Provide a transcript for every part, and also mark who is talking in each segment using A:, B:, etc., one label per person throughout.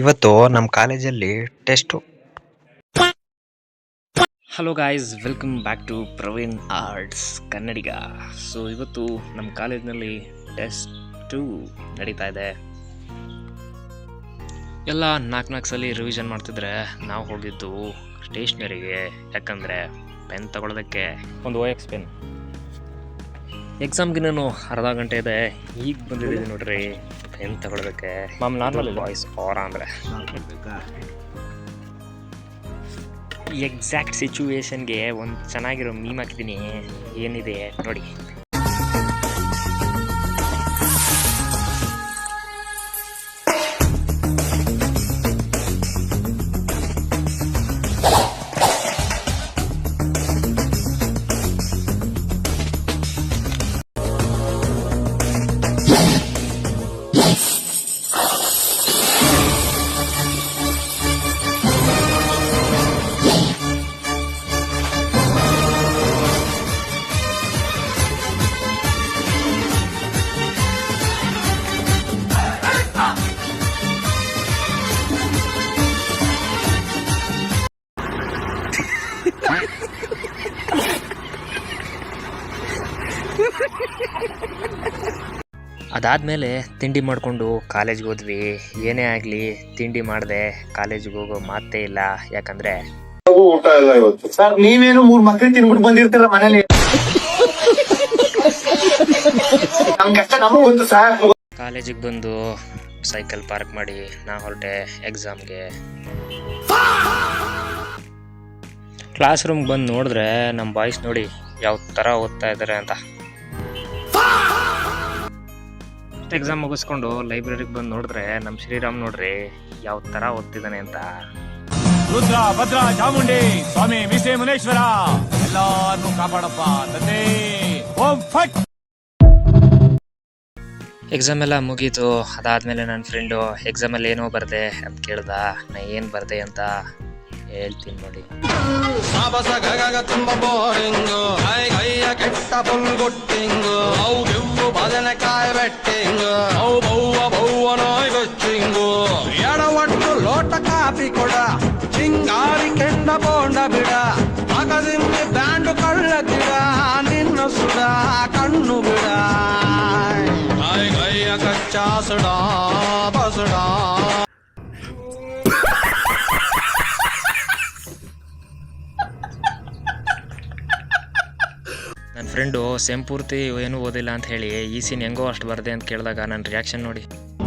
A: ಇವತ್ತು ನಮ್ಮ ಕಾಲೇಜಲ್ಲಿ test.
B: Hello guys, welcome back to Praveen arts Kannadiga. So ಇವತ್ತು ನಮ್ಮ ಕಾಲೇಜ್ನಲ್ಲಿ ಟೆಸ್ಟು ನಡೀತಾ ಇದೆ. ಎಲ್ಲ ನಾಲ್ಕು ಸಲ ರಿವಿಷನ್ ಮಾಡ್ತಿದ್ರೆ ನಾವು ಹೋಗಿದ್ದು ಸ್ಟೇಷ್ನರಿಗೆ. ಯಾಕಂದರೆ ಪೆನ್ ತಗೊಳ್ಳೋದಕ್ಕೆ ಒಂದು OX ಪೆನ್. ಎಕ್ಸಾಮ್ಗೆ ನಾನು ಅರ್ಧ ಗಂಟೆ ಇದೆ, ಈಗ ಬಂದಿದ್ದೀವಿ ನೋಡ್ರಿ ಪೆನ್ ತಗೊಳ್ಳೋದಕ್ಕೆ. ನಾರ್ಮಲ್ ವಾಯ್ಸ್ ಅವರ ಅಂದರೆ ಎಕ್ಸಾಕ್ಟ್ ಸಿಚುವೇಶನ್ಗೆ ಒಂದು ಚೆನ್ನಾಗಿರೋ ಮೀಮ್ ಹಾಕಿದ್ದೀನಿ, ಏನಿದೆ ನೋಡಿ. ಅದಾದಮೇಲೆ ತಿಂಡಿ ಮಾಡಿಕೊಂಡು ಕಾಲೇಜ್ಗೆ ಹೋದ್ವಿ. ಏನೇ ಆಗಲಿ ತಿಂಡಿ ಮಾಡದೆ ಕಾಲೇಜಿಗೆ ಹೋಗೋ ಮಾತೇ ಇಲ್ಲ. ಯಾಕಂದರೆ
C: ಊಟ ಇಲ್ಲ ಇವತ್ತು. ಸರ್ ನೀವೇನು 3 ಮಕ್ಕಳು ತಿನ್ಬಿಟ್ಟು ಬಂದಿರ್ತೀರ ಮನೇಲಿ. ನಮ್ ಕಷ್ಟ ನಮಗೂ ಗೊತ್ತು ಸರ್.
B: ಕಾಲೇಜಿಗೆ ಬಂದು ಸೈಕಲ್ ಪಾರ್ಕ್ ಮಾಡಿ ನಾ ಹೊರಟೆ ಎಕ್ಸಾಮ್ಗೆ. ಕ್ಲಾಸ್ ರೂಮ್ಗೆ ಬಂದು ನೋಡಿದ್ರೆ ನಮ್ಮ ಬಾಯ್ಸ್ ನೋಡಿ ಯಾವ ಥರ ಓದ್ತಾ ಇದ್ದಾರೆ ಅಂತ. ಎಕ್ಸಾಮ್ ಮುಗಿಸ್ಕೊಂಡು ಲೈಬ್ರರಿಗೆ ಬಂದು ನೋಡಿದ್ರೆ ನಮ್ಮ ಶ್ರೀರಾಮ್ ನೋಡ್ರಿ ಯಾವ ಥರ ಓದ್ತಿದ್ದಾನೆ ಅಂತ.
D: ರುದ್ರ ಭದ್ರ ಚಾಮುಂಡಿ ಸ್ವಾಮಿ ವಿಸೆ ಮುನೇಶ್ವರ ಎಲ್ಲಾರನ್ನೂ ಕಾಪಾಡಪ್ಪ ತಂದೆ. ಓಂ ಫಟ್.
B: ಎಕ್ಸಾಮ್ ಎಲ್ಲ ಮುಗೀತು. ಅದಾದಮೇಲೆ ನನ್ನ ಫ್ರೆಂಡು ಎಕ್ಸಾಮಲ್ಲಿ ಏನೋ ಬರ್ದೆ ಅಂತ ಕೇಳ್ದ. ನಾ ಏನು ಬರ್ದೆ ಅಂತ ಹೇಳ್ತೀನಿ ನೋಡಿ.
E: ತುಂಬ ಬೋರಿಂಗು, ಕೆಟ್ಟ ಪುಲ್ಗುಟ್ಟಿಂಗು, ಅವು ಬೆವ್ವು ಬದನೆಕಾಯಿ ಬೆಟ್ಟಿಂಗು, ಅವು ಬವ್ವ ನೋಯ್ ಗೊಚ್ಚಿಂಗು, ಎಡವಟ್ಟು ಲೋಟ ಕಾಪಿ ಕೊಡ, ಚಿಂಗಾರಿ ಕೆಂಡ ಬೋಂಡ ಬಿಡ, ಮಗದಿಮ್ಮಿ ಬ್ಯಾಂಡು ಕಳ್ಳ ಗಿಡ, ನಿನ್ನ ಸುಡ ಕಣ್ಣು ಬಿಡ, ಕೈಯ ಕಚ್ಚಾ ಸುಡ ಬಸುಡ.
B: ನನ್ನ ಫ್ರೆಂಡು ಸೆಮ್ ಪೂರ್ತಿ ಏನೂ ಓದಿಲ್ಲ ಅಂತ ಹೇಳಿ ಈ ಸೀನ್ ಹೆಂಗೋ ಅಷ್ಟು ಬರ್ದೆ ಅಂತ ಕೇಳಿದಾಗ ನನ್ನ ರಿಯಾಕ್ಷನ್ ನೋಡಿ.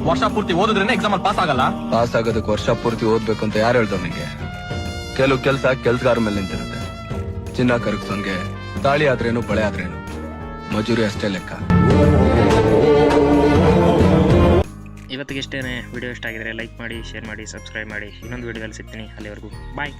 D: ವರ್ಷ ಪೂರ್ತಿ ಓದಿದ್ರೆ ಎಕ್ಸಾಮ್ ಅಲ್ಲಿ ಪಾಸ್ ಆಗಲ್ಲ.
F: ಪಾಸ್ ಆಗೋದಕ್ಕೆ ವರ್ಷ ಪೂರ್ತಿ ಓದ್ಬೇಕು ಅಂತ ಯಾರು ಹೇಳ್ದವ್ ನಿಂಗೆ? ಕೆಲವು ಕೆಲ್ಸಗಾರ ಮೇಲೆ ನಿಂತಿರುತ್ತೆ. ಚಿನ್ನ ಕರಗ್ಸೋನ್ಗೆ ತಾಳಿ ಆದ್ರೇನು ಬಳೆ ಆದ್ರೇನು ಮಜೂರಿ ಅಷ್ಟೇ ಲೆಕ್ಕ.
B: ಇವತ್ತಿಗೆ ಇಷ್ಟೇನೆ. ವಿಡಿಯೋ ಇಷ್ಟ ಆಗಿದ್ರೆ ಲೈಕ್ ಮಾಡಿ, ಶೇರ್ ಮಾಡಿ, ಸಬ್ಸ್ಕ್ರೈಬ್ ಮಾಡಿ. ಇನ್ನೊಂದು ವಿಡಿಯೋದಲ್ಲಿ ಸಿಗ್ತೀನಿ. ಅಲ್ಲಿವರೆಗೂ ಬಾಯ್.